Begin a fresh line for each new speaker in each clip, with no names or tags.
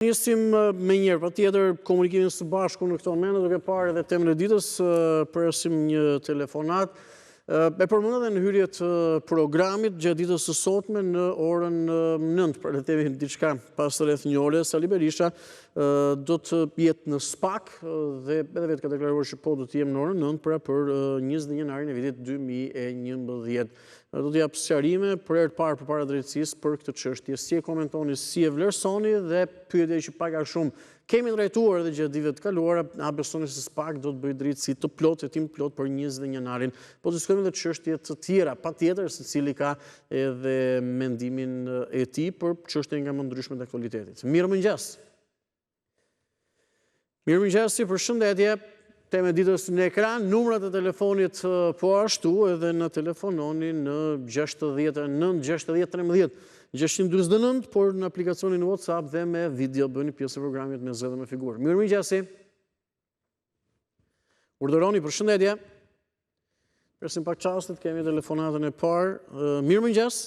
Nisim me njerë, pa tjetër komunikimin së bashku në këto mene, duke parë edhe temën e ditës, presim një telefonat. E përmënda dhe në hyrjet programit gjatë ditës së sotme në orën 9, për të temi diçka pas të rreth një ore, Sali Berisha do të jetë në SPAK dhe edhe vetë ka deklaruar që po do të jem në orën 9 për 21 janarin e vitit 2011. Do të japë sqarime për herë të parë përpara drejtësisë për këtë çështje. Si e komentoni, si e vlerësoni dhe pyetje që pak a shumë kemi drejtuar edhe gjatë ditëve të kaluara, a besoni se SPAK do të bëjë drejtësi të plotë, hetim plot për 21 janarin? Po diskutojmë edhe çështje të tjera, patjetër secili ka edhe mendimin e tij për çështje nga më ndryshme të aktualitetit. Mirëmëngjes. Mirëmëngjes, përshëndetje. Temë ditës në ekran, numrat e telefonit po ashtu edhe në telefononi në 69 60 13 649, por në aplikacionin WhatsApp dhe me video bëni pjesë e programit me zë dhe me figurë. Mirëmëngjesi. Urdhëroni, përshëndetje. Presim pak çastet, kemi telefonatën e parë. Mirëmëngjes.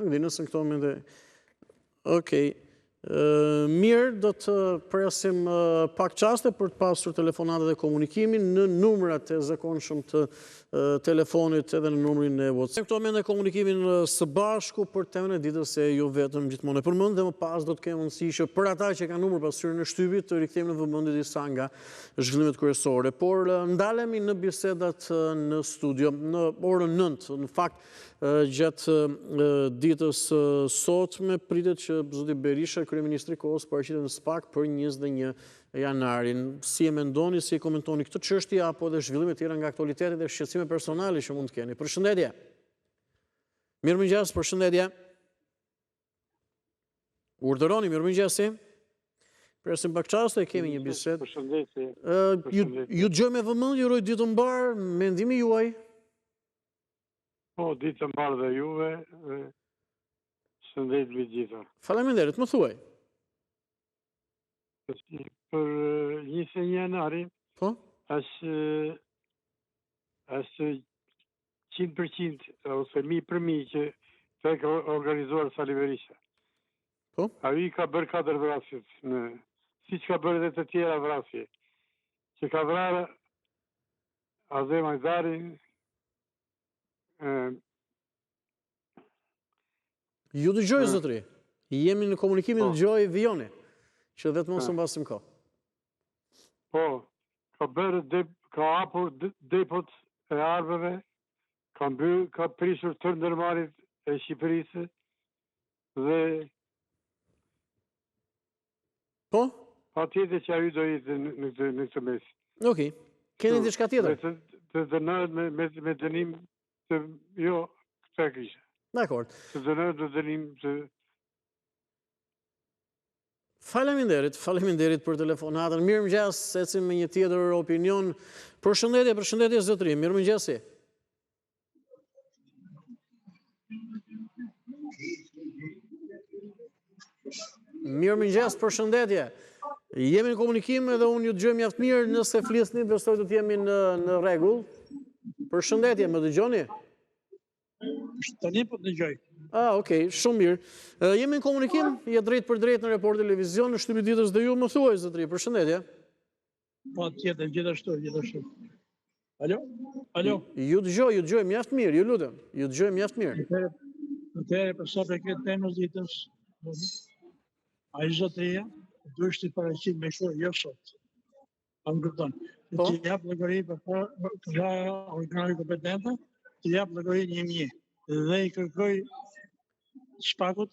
Nuk di nëse në këto momente. Okej. Mirë, do të presim pak qaste për të pasur telefonat dhe komunikimin në numrat e zakonshëm të telefonit edhe në numrin e WhatsApp. Në këto mende komunikimin së bashku për temën e ditës e jo vetëm gjithmonë e përmend dhe më pas do të kemë mundësi që për ata që kanë numër pasurinë e shtypit të rikthejmë në vëmendje disa nga zhvillimet kryesore. Por ndalemi në bisedat në studio në orën 9, në fakt gjatë ditës sotme pritet që zoti Berisha, kryeministri i kohës, paraqitet në SPAK për 21 janarin. Si e mendoni, si e komentoni këtë çështje apo edhe zhvillime tjera nga aktualiteti dhe shqetësime personale që mund të keni? Përshëndetje. Mirëmëngjes, përshëndetje. Urdhëroni, mirëmëngjesi. Presim pak çaste, kemi një bisedë.
Përshëndetje.
Ju dëgjoj me vëmendje, uroj ditë të mbar, mendimi juaj.
Po, ditë të mbarë dhe juve, shëndet me gjitha.
Faleminderit, më thuaj.
Për 21 janari,
Po?
është 100% ose 1000% që të ka organizuar Sali Berisha.
Po?
Ai ka bërë 4 vrasje, si që ka bërë dhe të tjera vrasje, që ka vrarë Azem Ajdarin.
Ju dëgjoj, zotëri. Jemi në komunikimin dëgjoj Vijoni, që vetëm mos mbasim kohë.
Po, ka hapur depot e armëve, ka prishur të ndërmarrjet e Shqipërisë dhe
Po?
patjetër që ai do jetë në këtë mes.
Okej. Keni diçka tjetër?
Të dënohet me dënim të jo këtë kisha.
Dakor.
Të dënohet me dënim të
Faleminderit për telefonatën. Mirëmëngjes, ecim me një tjetër opinion. Përshëndetje zotëri. Mirëmëngjesi. Mirëmëngjes, përshëndetje. Jemi në komunikim edhe unë ju dëgjoj mjaft mirë, nëse flisni besoj do të jemi në rregull. Përshëndetje, më dëgjoni?
Tani po dëgjoj.
Okej, shumë mirë. Jemi në komunikim, je drejt për drejt në Report Televizion, në shtypin ditës dhe ju më thuaj, zotëri, përshëndetje.
Po, tjetër, gjithashtu. Alo?
Ju dëgjoj mjaft mirë, ju lutem. Ju dëgjoj mjaft mirë.
Atëherë, për sa për këtë temës ditës, ai zotëria duhet të paraqit me shurë jo sot. Angërton. Të jap llogari për organet kompetente, të jap llogari 1000 dhe i kërkoj SPAK-ut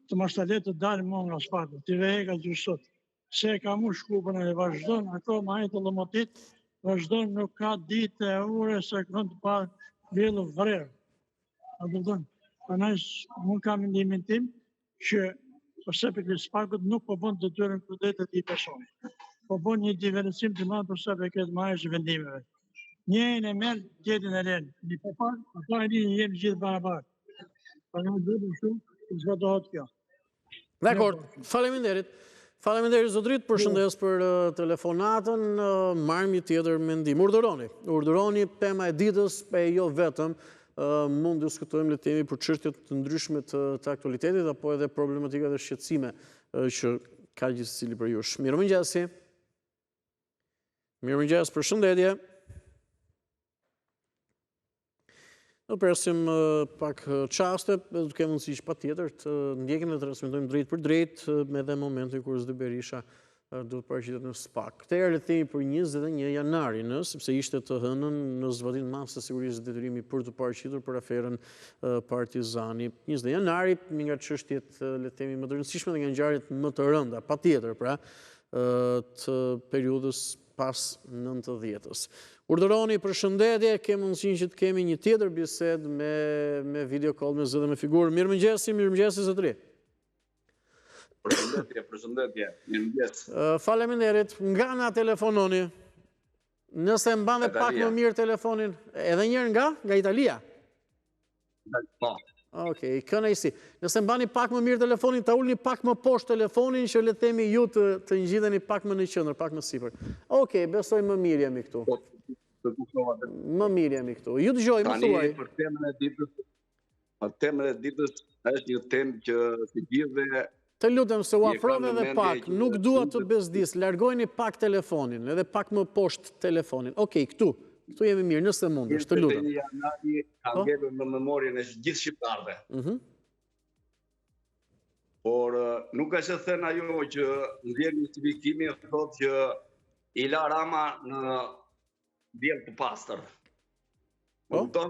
të mashtalet të dalë më nga SPAK-ut, të vejka gjysh sot. Se ka mu shkupën e vazhdon, akoma ai të lomotit, vazhdon nuk ka ditë e ore, sekund të parë, vjellë vrerë. Angërton. Anaj, mund kam mendimin tim që përse për këtë SPAK-ut nuk po bën të tërën kryetet i personi. Po bën një diferencim të madh përse për këtë marrësh vendimeve. Njërin e merr, tjetrin e lën. Në popullat, ata jemi gjithë barabartë. Pa në duhet shumë, të zgjatohet kjo.
Dakor, faleminderit. Faleminderit zotërit, përshëndes për telefonatën, marrim një tjetër mendim. Urdhëroni tema e ditës, e jo vetëm. Mund diskutojmë le temi për çështje të ndryshme të aktualitetit apo edhe problematika dhe shqetësime që ka gjithësili për jush. Mirëmëngjesi. Mirëmëngjes, përshëndetje. Do presim pak çaste, do të kemi mundësi patjetër të ndjekim dhe të transmetojmë drejt për drejt me dhe momentin kur Zoti Berisha do të paraqitet në SPAK. Këtë herë le të themi për 21 janarin, sepse ishte të hënën në zbatim madh të sigurisë detyrimi për të paraqitur për aferën Partizani. 20 janari, nga çështjet le të themi më të rëndësishme dhe nga ngjarjet më të rënda, patjetër pra, të periudhës pas 90-s. Urdhëroni përshëndetje, kemi mundësinë që të kemi një tjetër bisedë me video call me zë dhe me figurë. Mirëmëngjesi zotëri.
Përshëndetje, mirëmëngjes.
Faleminderit, nga na telefononi? Nëse mban pak më mirë telefonin, edhe njërë nga Italia?
Po.
Okej, kënaqësi. Nëse mbani pak më mirë telefonin, ta ulni pak më poshtë telefonin që le të themi ju të ngjiteni pak më në qendër, pak më sipër. Okej, besoj më mirë jemi këtu. Më mirë jemi këtu. Ju dëgjoj, më thuaj.
Për temën e ditës është një temë që si gjithë
të lutem se u afrove edhe pak, nuk dua të bezdis, largojni pak telefonin, edhe pak më poshtë telefonin. Okej, këtu jemi mirë, nëse mundesh, të lutem.
Janari ka ngelur në memorien e gjithë shqiptarëve. Por nuk është e thënë ajo që ndjen justifikimi thotë që i la Rama në diell të pastër. Kupton?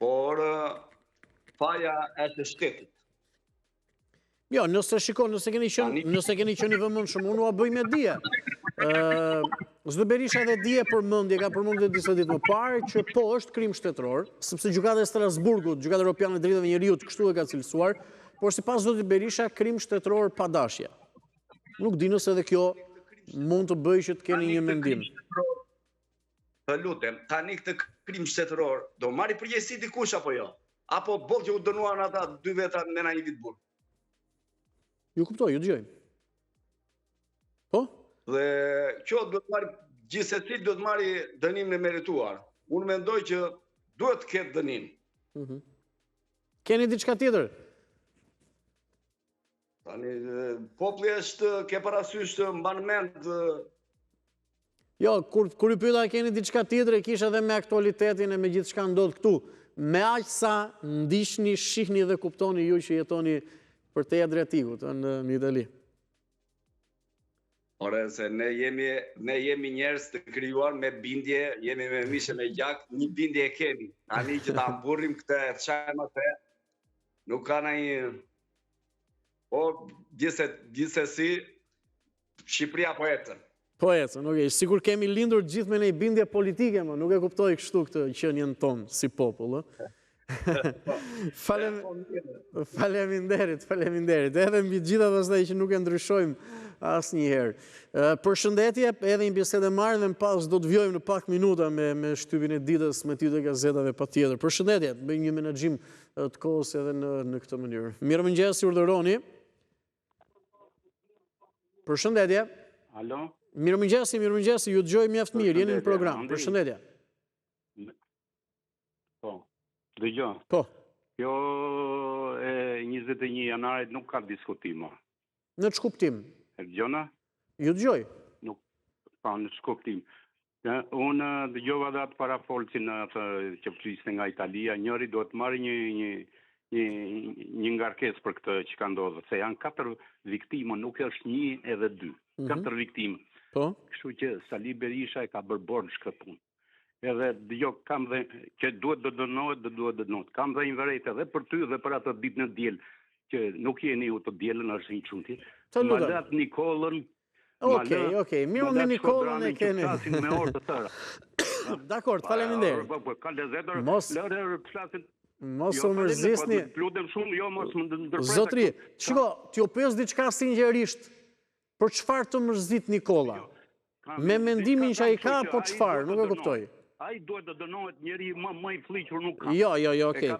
Por faja është e shtetit.
Jo, nëse keni qenë i vëmendshëm, unë ua bëj me dije. Zoti Berisha dhe dije përmendje, ka përmendur disa ditë më parë që po është krim shtetëror, sepse gjykata e Strasburgut, gjykata Europiane e Drejtave të Njerëzit, kështu e ka cilësuar, por sipas zotit Berisha krim shtetëror pa dashje. Nuk di nëse edhe kjo mund të bëjë që të keni një mendim.
Të lutem, tani këtë krim shtetëror do marri përgjegjësi dikush apo jo? Apo boll që u dënuan ata 2 veta me një vit burg?
Ju kuptoj, ju dëgjoj. Po?
Dhe kjo duhet marri, gjithsesi duhet marri dënimin e merituar. Unë mendoj që duhet të ketë dënim.
Keni diçka tjetër?
Tani populli është ke parasysh të mban mend.
Jo, kur i pyeta keni diçka tjetër, e kisha edhe me aktualitetin e me gjithë çka ndodh këtu. Me aq sa ndiqni, shihni dhe kuptoni ju që jetoni përtej Adriatikut në Itali.
Ore, se ne jemi njerëz të krijuar me bindje, jemi me mishë me gjak, një bindje e kemi. Tani që ta mburrim këtë e çajmë atë, nuk ka ndonjë. Por gjithsesi Shqipëria po ecën.
Po ecën, okej. Sigur kemi lindur gjithë me një bindje politike, më nuk e kuptoj kështu këtë qenien tonë si popull, Faleminderit. Edhe mbi gjitha pastaj që nuk e ndryshojmë asnjëherë. Përshëndetje, edhe një bisedë e marrë dhe më pas do të vjojmë në pak minuta me shtypin e ditës me ty të gazetave patjetër. Përshëndetje, bëjmë një menaxhim të kohës edhe në këtë mënyrë. Mirëmëngjes, urdhëroni. Përshëndetje.
Alo?
Mirëmëngjesi, ju dëgjoj mjaft mirë, jeni në program. Përshëndetje.
Po, dëgjoj.
Po.
Kjo e 21 janarit nuk ka diskutim.
Në ç'kuptim?
E dëgjona?
Ju dëgjoj.
Nuk pa në ç'kuptim. Unë dëgjova dhe atë parafolcin që fliste nga Italia, njëri do të marrë një ngarkesë për këtë që ka ndodhur, se janë 4 viktima, nuk është 1 edhe 2. 4 viktima.
Po.
Kështu që Sali Berisha e ka bërë borxh këtë punë. Edhe dëgjoj kam dhe që duhet të dënohet. Kam dhe një vërejtë edhe për ty dhe për atë ditë në diell, që nuk jeni ju të diellën është një çunti. Ma dat Nikollën.
Okej, mirë me Nikollën e keni.
Me orë të tëra.
Dakor, faleminderit.
Ka lezetër, lërë flasin.
Mos u mërzisni.
Lutem shumë, jo mos më ndërpreta.
Zotri, shiko, t'ju pyes diçka sinqerisht. Për çfarë të mërzit Nikolla? Me mendimin që ai ka, po çfarë? Nuk e kuptoj.
Ai duhet të dënohet, njeri më i fliqur nuk ka.
Jo, okej.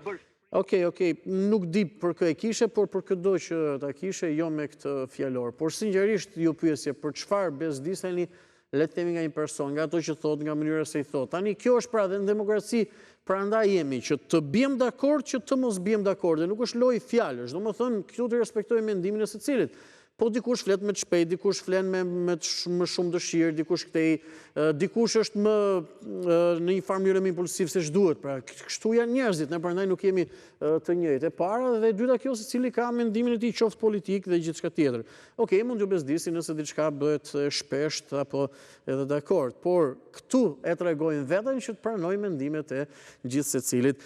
Okej, nuk di për kë e kishe, por për këdo që ta kishe, jo me këtë fjalor. Por sinqerisht ju pyesje për çfarë bezdiseni le të themi nga një person, nga ato që thot, nga mënyra se i thot. Tani kjo është pra dhe në demokraci, prandaj jemi që të bjem dakord që të mos bjem dakord, dhe nuk është lojë fjalësh. Domethënë, këtu të respektojmë mendimin e secilit. Po dikush flet me të shpejt, dikush flen me më shumë dëshirë, dikush këtej, dikush është më në një farë mënyrë më impulsiv se ç'duhet. Pra, kështu janë njerëzit, ne prandaj nuk jemi të njëjtë. E para dhe e dyta kjo secili ka mendimin e tij qoftë politik dhe gjithçka tjetër. Okej, mund t'ju bezdisi nëse diçka bëhet shpesht apo edhe dakord, por këtu e tregojnë veten që të pranojnë mendimet e gjithë secilit.